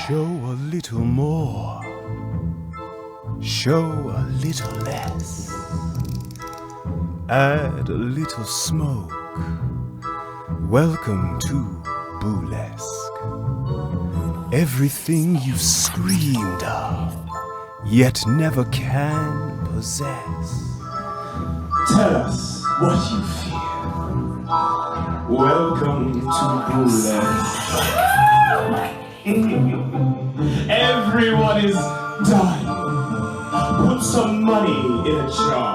Show a little more. Show a little less. Add a little smoke. Welcome to Boolesque. Everything you screamed of, yet never can possess. Tell us what you fear. Welcome to Boolesque. Everyone is dying. Put some money in a jar.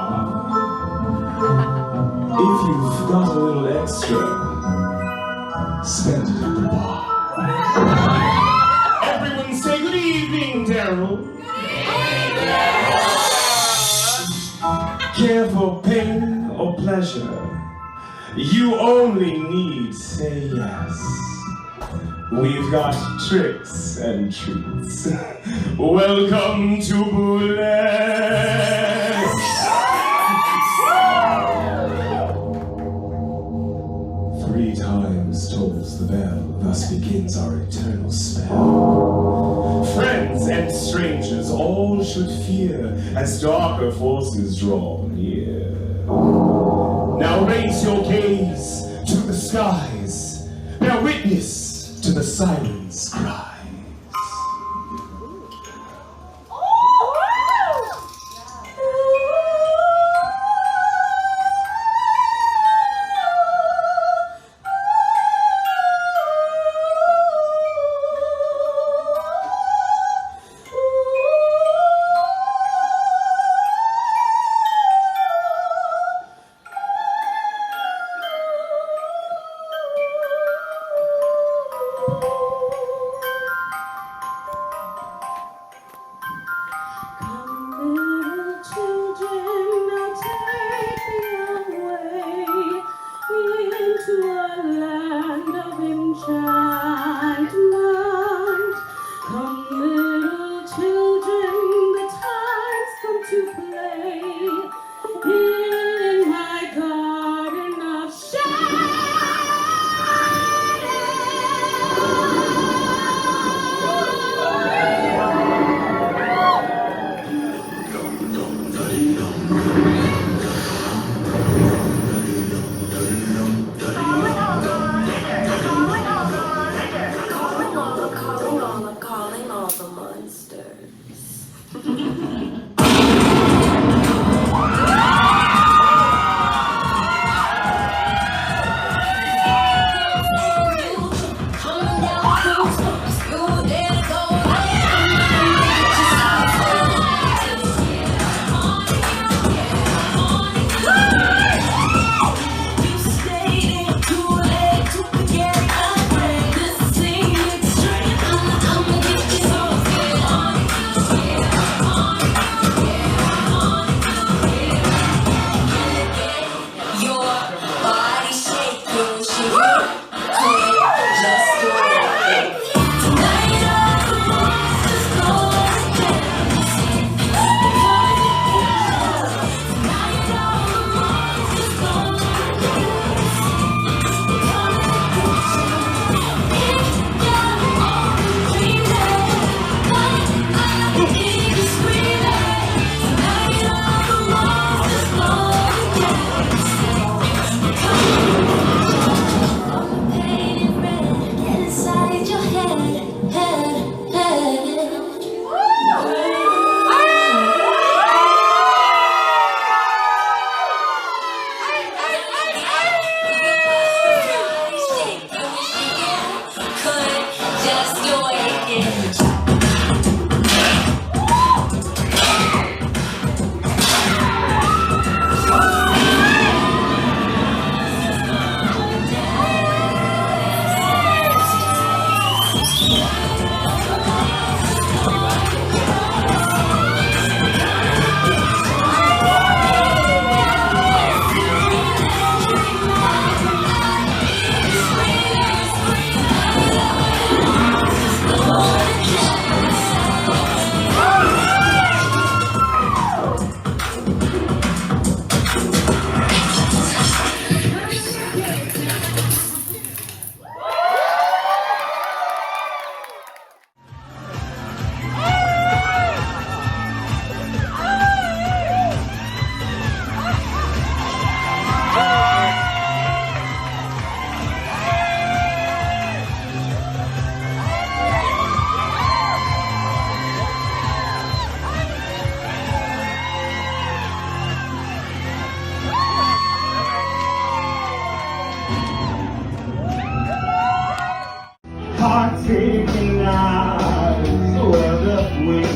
If you've got a little extra, spend it at the bar. Everyone say good evening, Daryl. Care for pain or pleasure? You only need say yes. We've got tricks and treats. Welcome to Boolesque. 3 times tolls the bell, thus begins our eternal spell. Friends and strangers all should fear as darker forces draw near. Now raise your gaze to the skies, bear witness to the silence cries.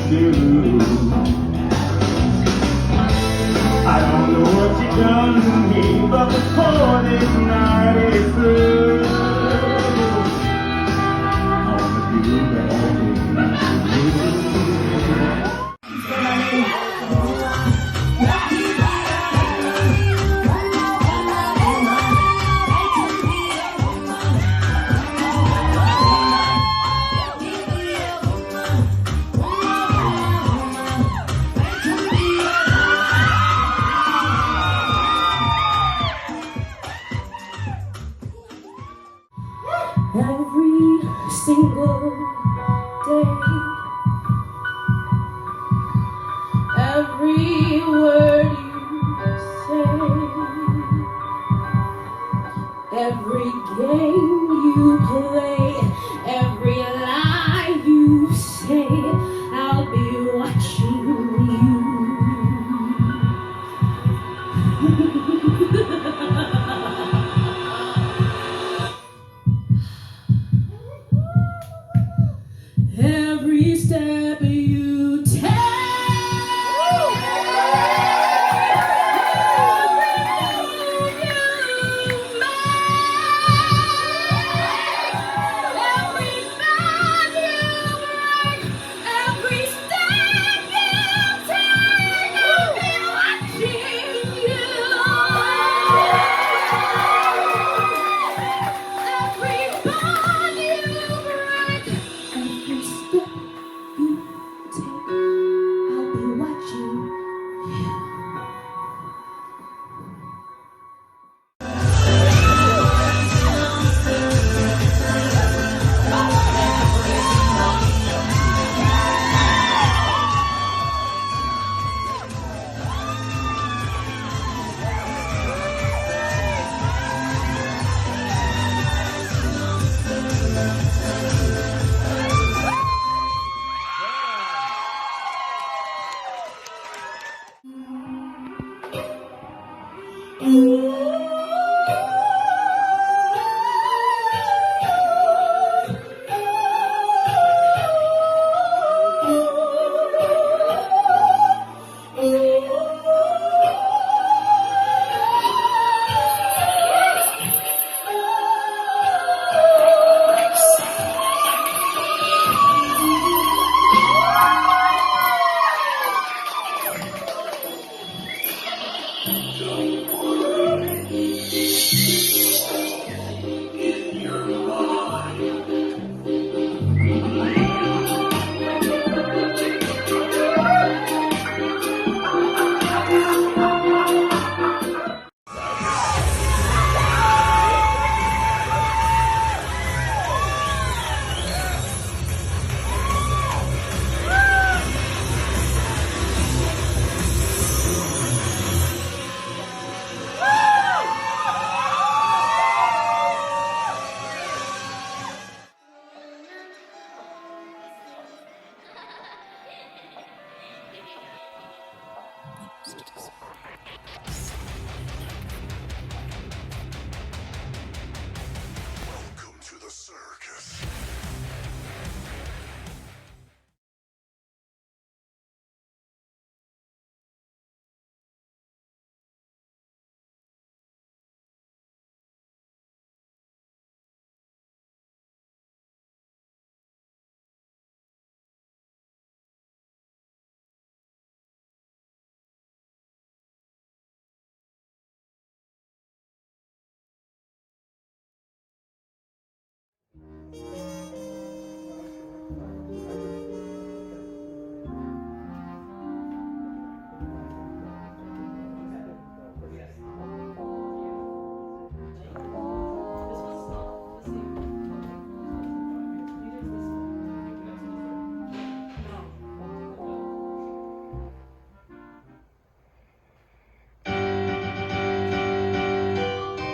do. I don't know what you've done to me, but before this night is through, I wanna do better things for you. Every single day, every word you say, every game you play, every lie you say, I'll be watching you. Every step you take, Welcome to the circus.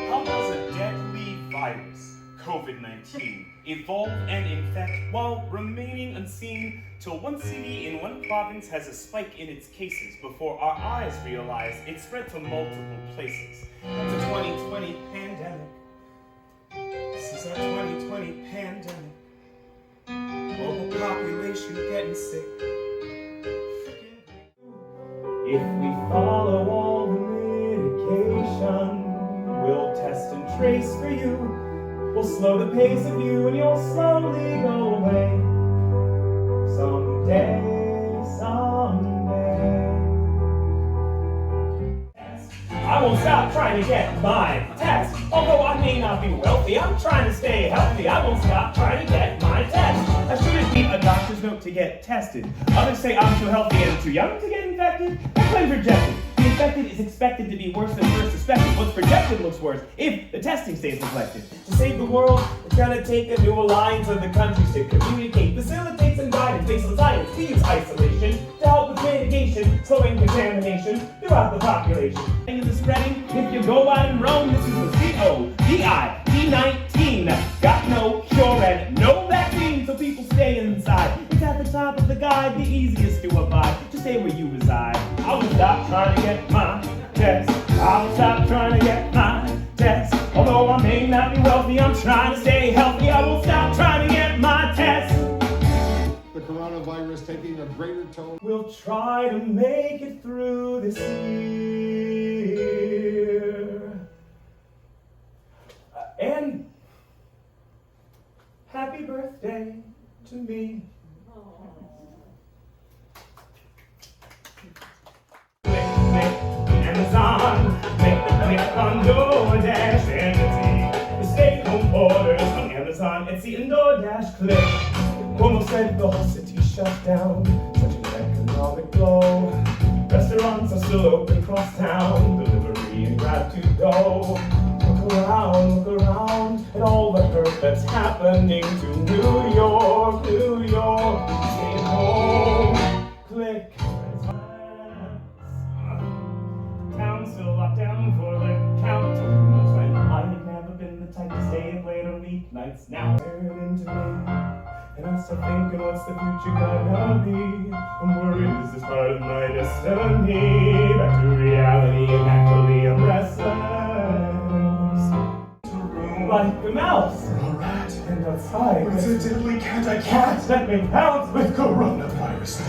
How does a deadly virus, COVID-19, evolve and infect while remaining unseen till one city in one province has a spike in its cases before our eyes realize it spread to multiple places? That's a 2020 pandemic. This is our 2020 pandemic. Global population getting sick. If we follow all the medication, we'll test and trace for you. We'll slow the pace of you and you'll slowly go away. Someday, someday. I won't stop trying to get my test. Although I may not be wealthy, I'm trying to stay healthy. I won't stop trying to get my test. I shouldn't need a doctor's note to get tested. Others say I'm too healthy and too young to get infected. That claim's rejected. The infected is expected to be worse than first suspected. What's projected looks worse if the testing stays neglected. To save the world, it's gonna take a new alliance of the countries to communicate, facilitate some guidance based on science. To use isolation to help with mitigation, slowing contamination throughout the population. And the spreading, if you go out and roam, this is the COVID-19. Got no cure and no vaccine, so people stay inside. It's at the top of the guide, the easiest to abide. Just stay where you reside. I won't stop trying to get my test. I won't stop trying to get my test. Although I may not be wealthy, I'm trying to stay healthy. I won't stop trying to get my test. The coronavirus taking a greater toll. We'll try to make it through this year. And happy birthday to me. Click, click, Amazon. Click, click on DoorDash and Etsy. The stay-home orders on Amazon, Etsy, and DoorDash. Click. Cuomo said the whole city shut down. Such an economic blow. Restaurants are still open across town. Delivery and grab to go. Look around at all the hurt that's happening to New York, New York. Stay at home. Click. Town's still locked down for the count. I've never been the type to stay up late on weeknights. Now turn into me. And I start thinking, what's the future gonna be? I'm worried, is this part of my destiny? Back to reality, and actually I'm restless. Like the mouse, A rat. and outside, It's a diddly cat I cats can't. that may pounce with Coronavirus.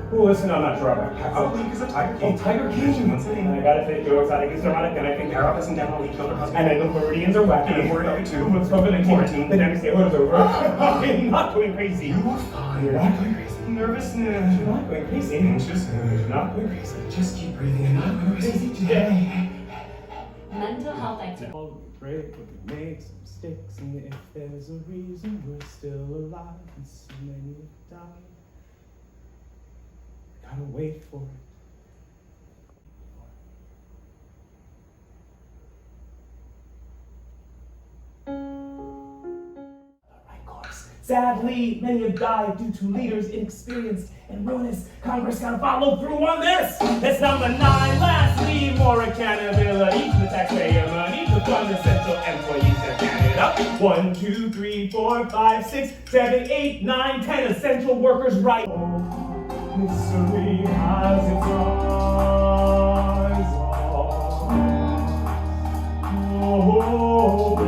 Oh, listen, I'm not sure about cats. Oh, because a tiger Oh, king. Tiger King. Once again, I gotta say, Joe Exotic is neurotic, and I think Arrow doesn't definitely kill her husband. and I know Floridians are wacky. And I'm worried about you too. With COVID-19, the next day was over. I'm not going crazy. You are fine. You're not going crazy. Nervousness. You're not going crazy. Anxious. You're not going crazy. Just keep breathing and not going crazy today. Mental health activity. All we break, we make some mistakes, and if there's a reason we're still alive, and so many have died, we gotta wait for it. Sadly, many have died due to leaders inexperienced and ruinous. Congress gotta follow through on this. It's number 9. Lastly, more accountability to the taxpayer money to fund essential employees that count it up. 1, 2, 3, 4, 5, 6, 7, 8, 9, 10 essential workers' rights. Oh, misery has its eyes on. Oh.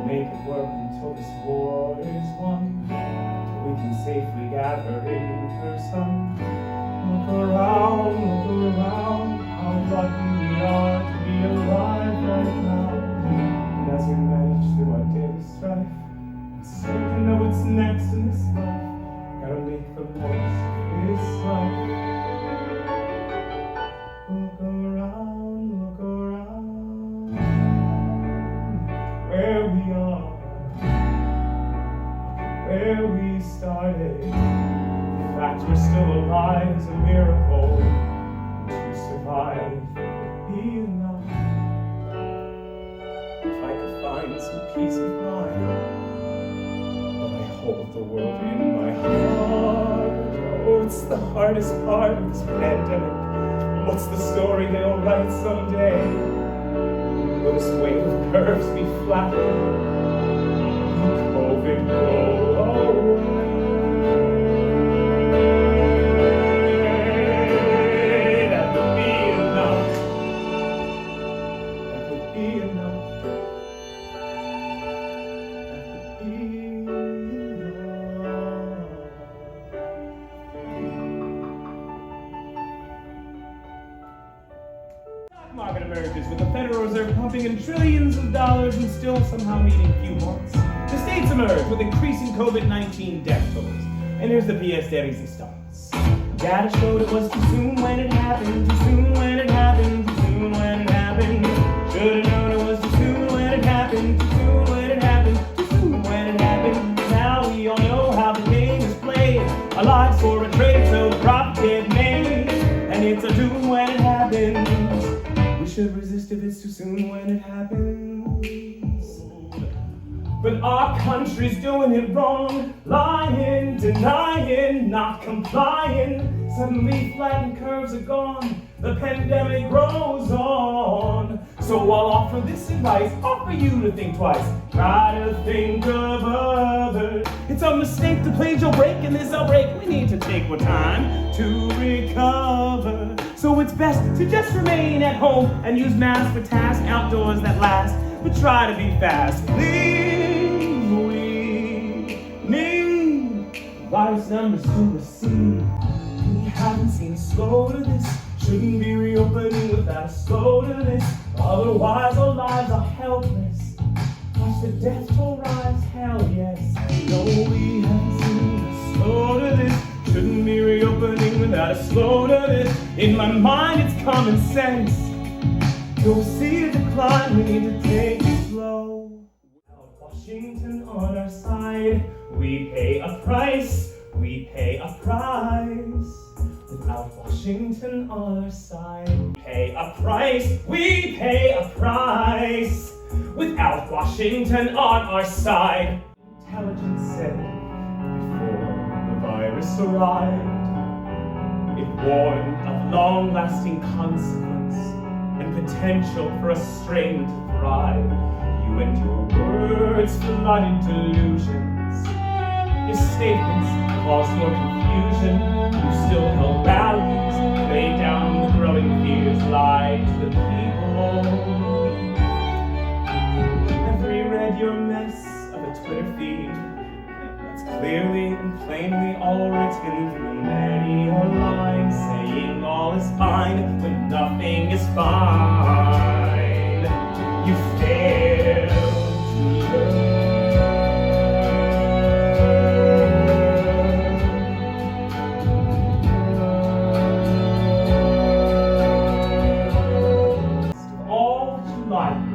Make it work until this war is won, till we can safely gather in person. Look around, how lucky we are to be alive right now. And as we manage through our daily strife, I'm certain of what's next in this life. Gotta make the most of this life. Look around, where we are, where we started. The fact we're still alive is a miracle. To survive would be enough. If I could find some peace of mind, but I hold the world in my heart. Oh, it's the hardest part of this pandemic. What's the story they'll write someday? Will this wave of curves be flattened? Will COVID go away? That would be enough. That would be enough. That would be pumping in trillions of dollars and still somehow meeting few marks. The states emerge with increasing COVID-19 death tolls. And here's the PS de resistance. Data showed it was too soon when it happened, too soon when it happened, too soon when it happened. Should've known it was too soon when it happened, too soon when it happened, too soon when it happened. Now we all know how the game is played. Our lives for a trade so the profit get made. And it's a doom when it happens. We should resist if it's too soon when it happens. But our country's doing it wrong, lying, denying, not complying. Suddenly flattened curves are gone, the pandemic grows on. So I'll offer this advice, offer you to think twice. Try to think of others. It's a mistake to play jailbreak in this outbreak. We need to take more time to recover. So it's best to just remain at home and use masks for tasks outdoors that last. But try to be fast, please. We need virus numbers to recede. We haven't seen a slow to this. Shouldn't be reopening without a slow to this. Otherwise our lives are helpless. Watch the death toll rise, hell yes. No, we haven't seen a slow to this. Shouldn't be reopening without a slow to this. In my mind it's common sense. To see a decline, we need to take it slow. Without Washington on our side, we pay a price, we pay a price. Without Washington on our side, we pay a price, we pay a price. Without Washington on our side. Intelligence said before the virus arrived, it warned of long-lasting consequences and potential for a strain to thrive. You and your words flooded delusions. Your statements caused more confusion. You still held values, laid down the growing fears, lied to the people. Never read your mess of a Twitter feed. It's clearly and plainly all written through many a line, saying all is fine when nothing is fine. You failed to learn. All that you liked,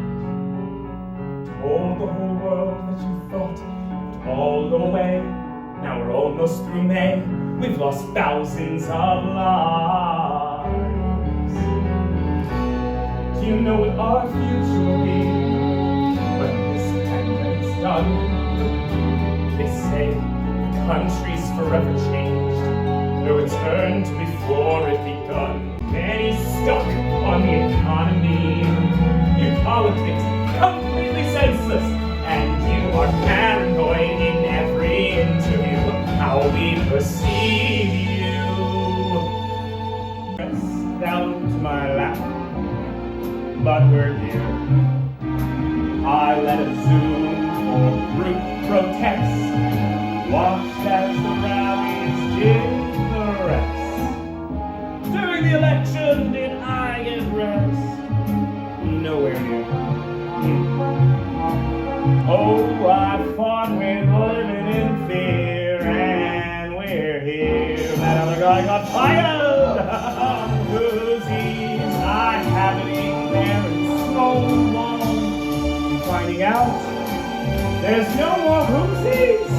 told the whole world that you thought would all go away. Now we're almost through May. We've lost thousands of lives. Do you know what our future will be when this pandemic's done? They say the country's forever changed. No return to before it begun. Many stuck on the economy. Your politics completely senseless. And you are paranoid in every interview. How we perceive you. Press down to my lap, but we're here. I led a Zoom for group protests, watched as the rallies did the rest. During the election, did I get rest? Nowhere near. Oh, I fought with living in fear, and we're here. That other guy got fired. Disease, I haven't eaten there in so long. Finding out there's no more Hoosies.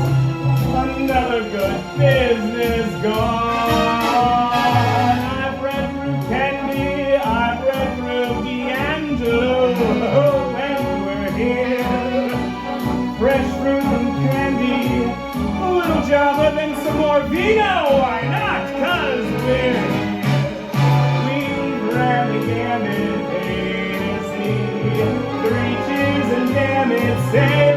Another good business gone. I've read through Candy, I've read through D'Angelo, and we're here. Fresh fruit and candy, a little Java, then some more vino. Why not? 'Cause we're here. We've ran the gamut, A to Z. 3 cheers and damn it, say